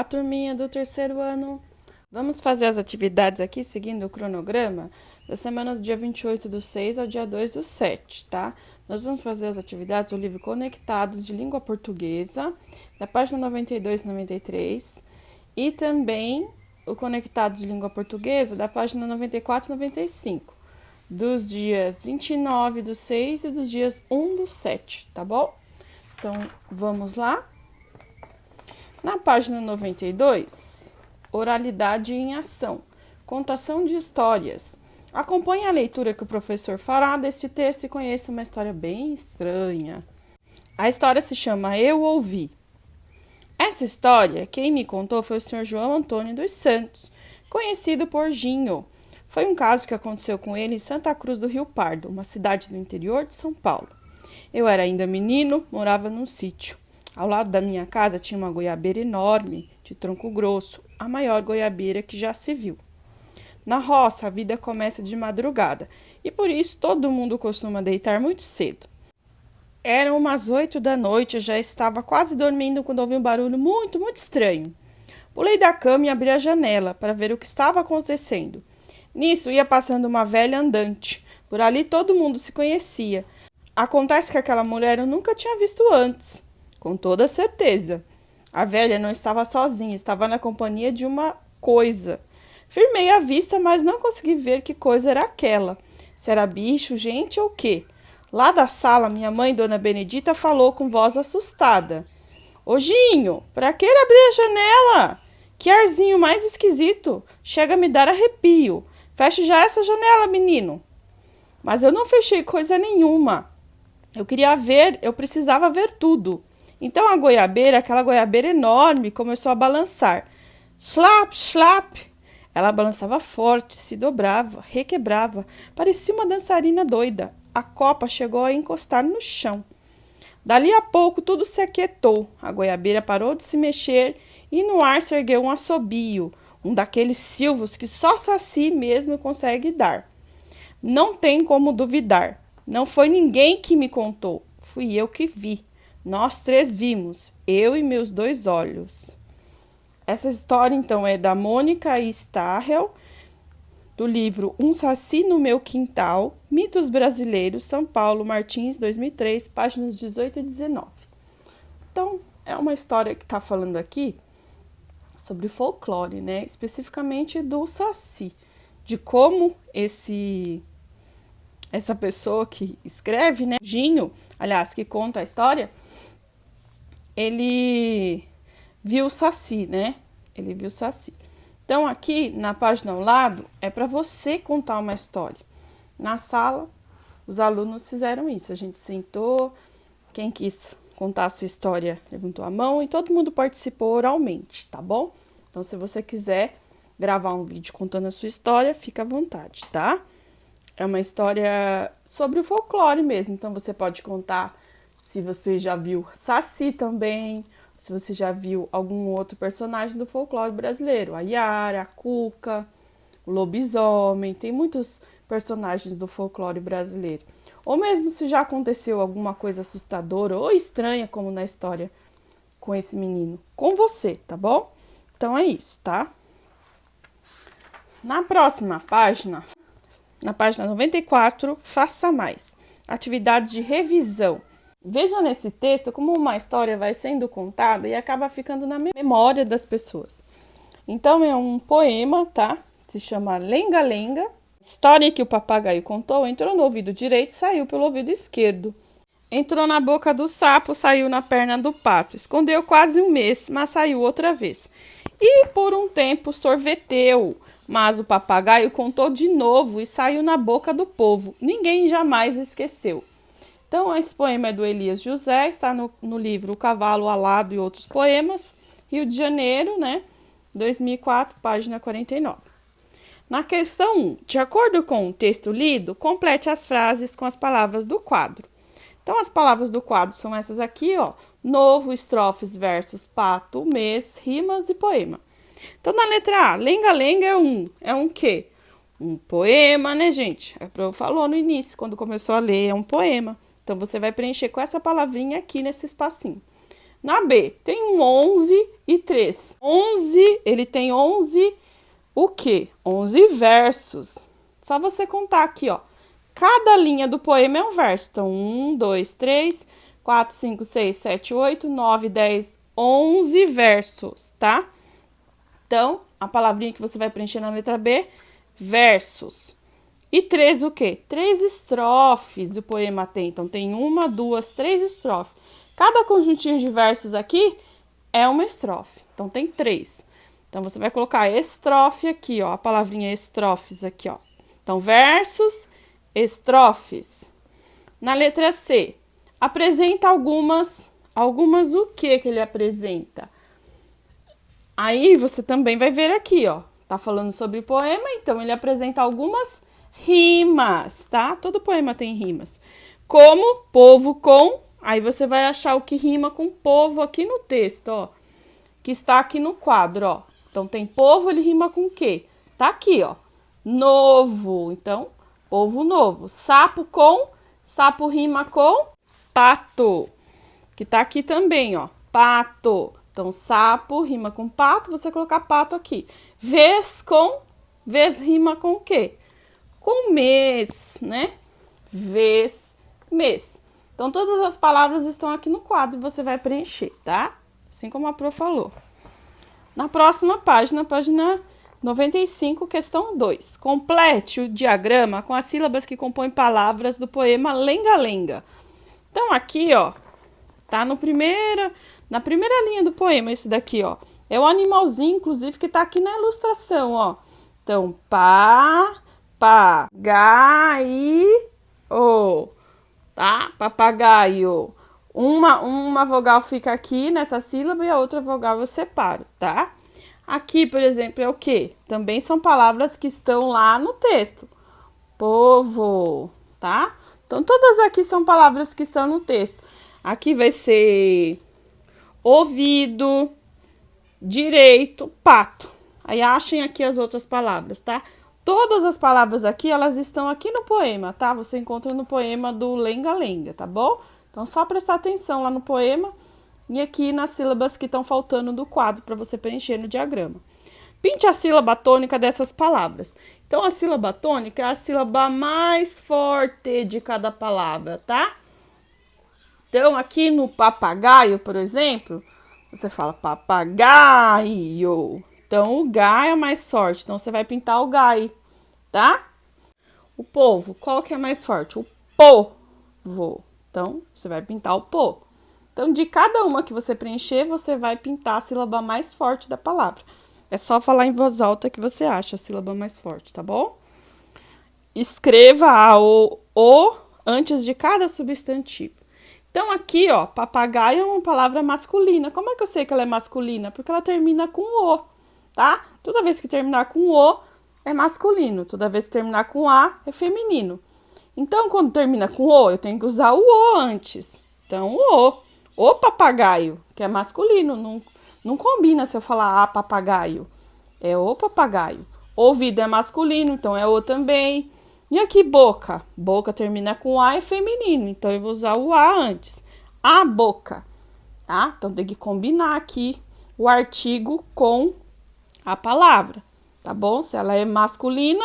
Olá, turminha do terceiro ano. Vamos fazer as atividades aqui seguindo o cronograma da semana do dia 28/6 ao dia 2/7, tá? Nós vamos fazer as atividades do livro Conectados de Língua Portuguesa, da página 92 e 93, e também o Conectados de Língua Portuguesa, da página 94 e 95, dos dias 29/6 e dos dias 1/7, tá bom? Então, vamos lá? Na página 92, oralidade em ação, contação de histórias. Acompanhe a leitura que o professor fará deste texto e conheça uma história bem estranha. A história se chama Eu Ouvi. Essa história, quem me contou foi o Sr. João Antônio dos Santos, conhecido por Ginho. Foi um caso que aconteceu com ele em Santa Cruz do Rio Pardo, uma cidade do interior de São Paulo. Eu era ainda menino, morava num sítio. Ao lado da minha casa tinha uma goiabeira enorme, de tronco grosso, a maior goiabeira que já se viu. Na roça, a vida começa de madrugada, e por isso todo mundo costuma deitar muito cedo. Eram umas 8 da noite, eu já estava quase dormindo quando ouvi um barulho muito estranho. Pulei da cama e abri a janela para ver o que estava acontecendo. Nisso ia passando uma velha andante. Por ali todo mundo se conhecia. Acontece que aquela mulher eu nunca tinha visto antes. Com toda certeza. A velha não estava sozinha, estava na companhia de uma coisa. Firmei a vista, mas não consegui ver que coisa era aquela. Se era bicho, gente ou quê. Lá da sala, minha mãe, Dona Benedita, falou com voz assustada. Ô, Ginho, pra que abrir a janela? Que arzinho mais esquisito. Chega a me dar arrepio. Feche já essa janela, menino. Mas eu não fechei coisa nenhuma. Eu precisava ver tudo. Então a goiabeira, aquela goiabeira enorme, começou a balançar. Slap, slap! Ela balançava forte, se dobrava, requebrava. Parecia uma dançarina doida. A copa chegou a encostar no chão. Dali a pouco tudo se aquietou. A goiabeira parou de se mexer e no ar se ergueu um assobio, um daqueles silvos que só Saci mesmo consegue dar. Não tem como duvidar. Não foi ninguém que me contou. Fui eu que vi. Nós três vimos, eu e meus 2 olhos. Essa história, então, é da Mônica Starrel, do livro Um Saci no Meu Quintal, Mitos Brasileiros, São Paulo, Martins, 2003, páginas 18 e 19. Então, é uma história que está falando aqui sobre folclore, né? Especificamente do Saci, de como essa pessoa que escreve, né, Ginho, aliás, que conta a história, ele viu o Saci, né? Ele viu o Saci. Então, aqui na página ao lado, é para você contar uma história. Na sala, os alunos fizeram isso. A gente sentou, quem quis contar a sua história levantou a mão e todo mundo participou oralmente, tá bom? Então, se você quiser gravar um vídeo contando a sua história, fica à vontade, tá? É uma história sobre o folclore mesmo, então você pode contar se você já viu Saci também, se você já viu algum outro personagem do folclore brasileiro, a Yara, a Cuca, o lobisomem, tem muitos personagens do folclore brasileiro. Ou mesmo se já aconteceu alguma coisa assustadora ou estranha, como na história com esse menino, com você, tá bom? Então é isso, tá? Na próxima página, na página 94, faça mais. Atividades de revisão. Veja nesse texto como uma história vai sendo contada e acaba ficando na memória das pessoas. Então, é um poema, tá? Se chama Lenga Lenga. História que o papagaio contou entrou no ouvido direito e saiu pelo ouvido esquerdo. Entrou na boca do sapo, saiu na perna do pato. Escondeu quase um mês, mas saiu outra vez. E por um tempo sorveteu. Mas o papagaio contou de novo e saiu na boca do povo. Ninguém jamais esqueceu. Então, esse poema é do Elias José, está no livro O Cavalo Alado e Outros Poemas, Rio de Janeiro, né? 2004, página 49. Na questão 1, de acordo com o texto lido, complete as frases com as palavras do quadro. Então, as palavras do quadro são essas aqui, ó. Novo, estrofes, versos, pato, mês, rimas e poema. Então, na letra A, lenga-lenga é um quê? Um poema, né, gente? A prof falou no início, quando começou a ler, é um poema. Então, você vai preencher com essa palavrinha aqui nesse espacinho. Na B, tem um 11 e 3. 11, ele tem 11, o quê? 11 versos. Só você contar aqui, ó. Cada linha do poema é um verso. Então, 1, 2, 3, 4, 5, 6, 7, 8, 9, 10, 11 versos, tá? Então, a palavrinha que você vai preencher na letra B, versos. E 3 o quê? 3 estrofes o poema tem. Então, tem 1, 2, 3 estrofes. Cada conjuntinho de versos aqui é uma estrofe. Então, tem 3. Então, você vai colocar estrofe aqui, ó. A palavrinha estrofes aqui, ó. Então, versos, estrofes. Na letra C, apresenta algumas o que ele apresenta? Aí, você também vai ver aqui, ó. Tá falando sobre poema, então ele apresenta algumas rimas, tá? Todo poema tem rimas. Como povo com, aí você vai achar o que rima com povo aqui no texto, ó. Que está aqui no quadro, ó. Então, tem povo, ele rima com o quê? Tá aqui, ó. Novo, então, povo novo. Sapo com, sapo rima com pato, que tá aqui também, ó. Pato. Então, sapo rima com pato, você colocar pato aqui. Vez com, vez rima com o quê? Com mês, né? Vez, mês. Então, todas as palavras estão aqui no quadro e você vai preencher, tá? Assim como a Pro falou. Na próxima página, página 95, questão 2. Complete o diagrama com as sílabas que compõem palavras do poema Lenga-Lenga. Então, aqui, ó, tá na primeira linha do poema, esse daqui, ó. É o animalzinho, inclusive, que tá aqui na ilustração, ó. Então, papagaio, tá? Papagaio. Uma vogal fica aqui nessa sílaba e a outra vogal eu separo, tá? Aqui, por exemplo, é o quê? Também são palavras que estão lá no texto. Povo, tá? Então, todas aqui são palavras que estão no texto. Aqui vai ser ouvido, direito, pato. Aí achem aqui as outras palavras, tá? Todas as palavras aqui, elas estão aqui no poema, tá? Você encontra no poema do Lenga-Lenga, tá bom? Então, só prestar atenção lá no poema e aqui nas sílabas que estão faltando do quadro para você preencher no diagrama. Pinte a sílaba tônica dessas palavras. Então, a sílaba tônica é a sílaba mais forte de cada palavra, tá? Então, aqui no papagaio, por exemplo, você fala papagaio. Então, o Gá é o mais forte. Então, você vai pintar o Gai, tá? O povo, qual que é mais forte? O povo. Então, você vai pintar o po. Então, de cada uma que você preencher, você vai pintar a sílaba mais forte da palavra. É só falar em voz alta que você acha a sílaba mais forte, tá bom? Escreva o antes de cada substantivo. Então, aqui, ó, papagaio é uma palavra masculina. Como é que eu sei que ela é masculina? Porque ela termina com o, tá? Toda vez que terminar com o, é masculino. Toda vez que terminar com a, é feminino. Então, quando termina com o, eu tenho que usar o antes. Então, o papagaio, que é masculino. Não combina se eu falar a papagaio. É o papagaio. Ouvido é masculino, então é o também. E aqui, boca. Boca termina com a, é feminino. Então, eu vou usar o a antes. A boca, tá? Então, tem que combinar aqui o artigo com a palavra, tá bom? Se ela é masculina,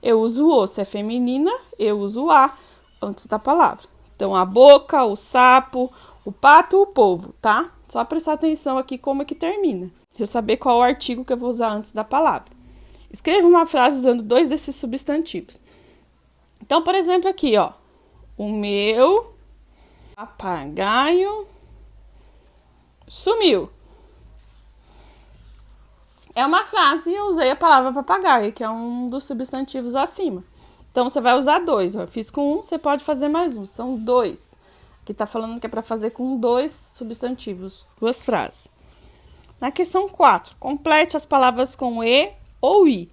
eu uso o. Se é feminina, eu uso o a antes da palavra. Então, a boca, o sapo, o pato, o povo, tá? Só prestar atenção aqui como é que termina. Pra eu saber qual o artigo que eu vou usar antes da palavra. Escreva uma frase usando 2 desses substantivos. Então, por exemplo, aqui, ó. O meu papagaio sumiu. É uma frase e eu usei a palavra papagaio, que é um dos substantivos acima. Então, você vai usar 2. Eu fiz com 1, você pode fazer mais um. São 2. Aqui tá falando que é para fazer com 2 substantivos, 2 frases. Na questão 4, complete as palavras com e ou i.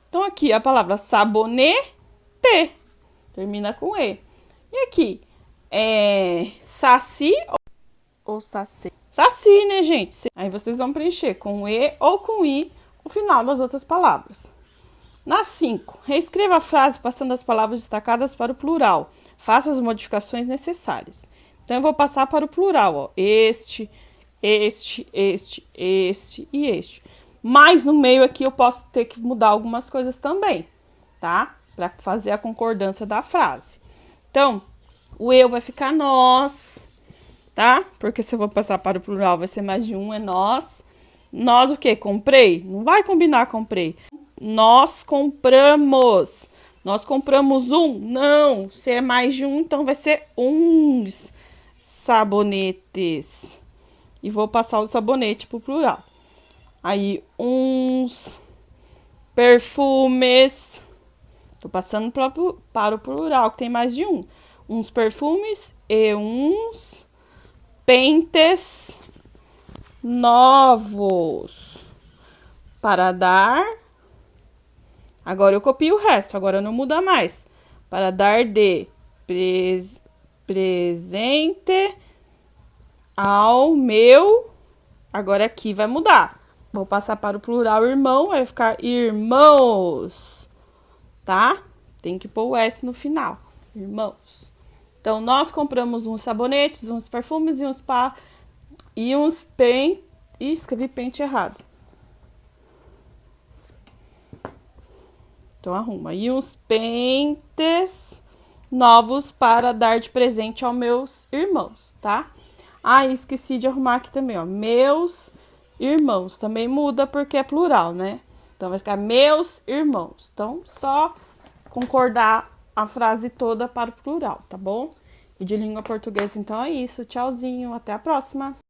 Então, aqui a palavra sabonete termina com e. E aqui, saci ou saci? Saci, né, gente? Aí vocês vão preencher com e ou com i o final das outras palavras. Na 5, reescreva a frase passando as palavras destacadas para o plural. Faça as modificações necessárias. Então, eu vou passar para o plural, ó. Este, este e este. Mas no meio aqui eu posso ter que mudar algumas coisas também, tá? Para fazer a concordância da frase. Então, o eu vai ficar nós, tá? Porque se eu vou passar para o plural vai ser mais de um, é nós. Nós o quê? Comprei? Não vai combinar comprei. Nós compramos. Nós compramos um? Não. Se é mais de um, então vai ser uns sabonetes. E vou passar o sabonete pro plural. Aí, uns perfumes. Tô passando para o plural, que tem mais de um. Uns perfumes e uns pentes novos. Para dar. Agora eu copio o resto, agora não muda mais. Para dar de presente ao meu. Agora aqui vai mudar. Vou passar para o plural irmão, vai ficar irmãos, tá? Tem que pôr o S no final, irmãos. Então, nós compramos uns sabonetes, uns perfumes e uns pente. Ih, escrevi pente errado. Então, arruma. E uns pentes novos para dar de presente aos meus irmãos, tá? Ah, e esqueci de arrumar aqui também, ó. Meus irmãos. Também muda porque é plural, né? Então, vai ficar meus irmãos. Então, só concordar a frase toda para o plural, tá bom? E de língua portuguesa, então, é isso. Tchauzinho, até a próxima!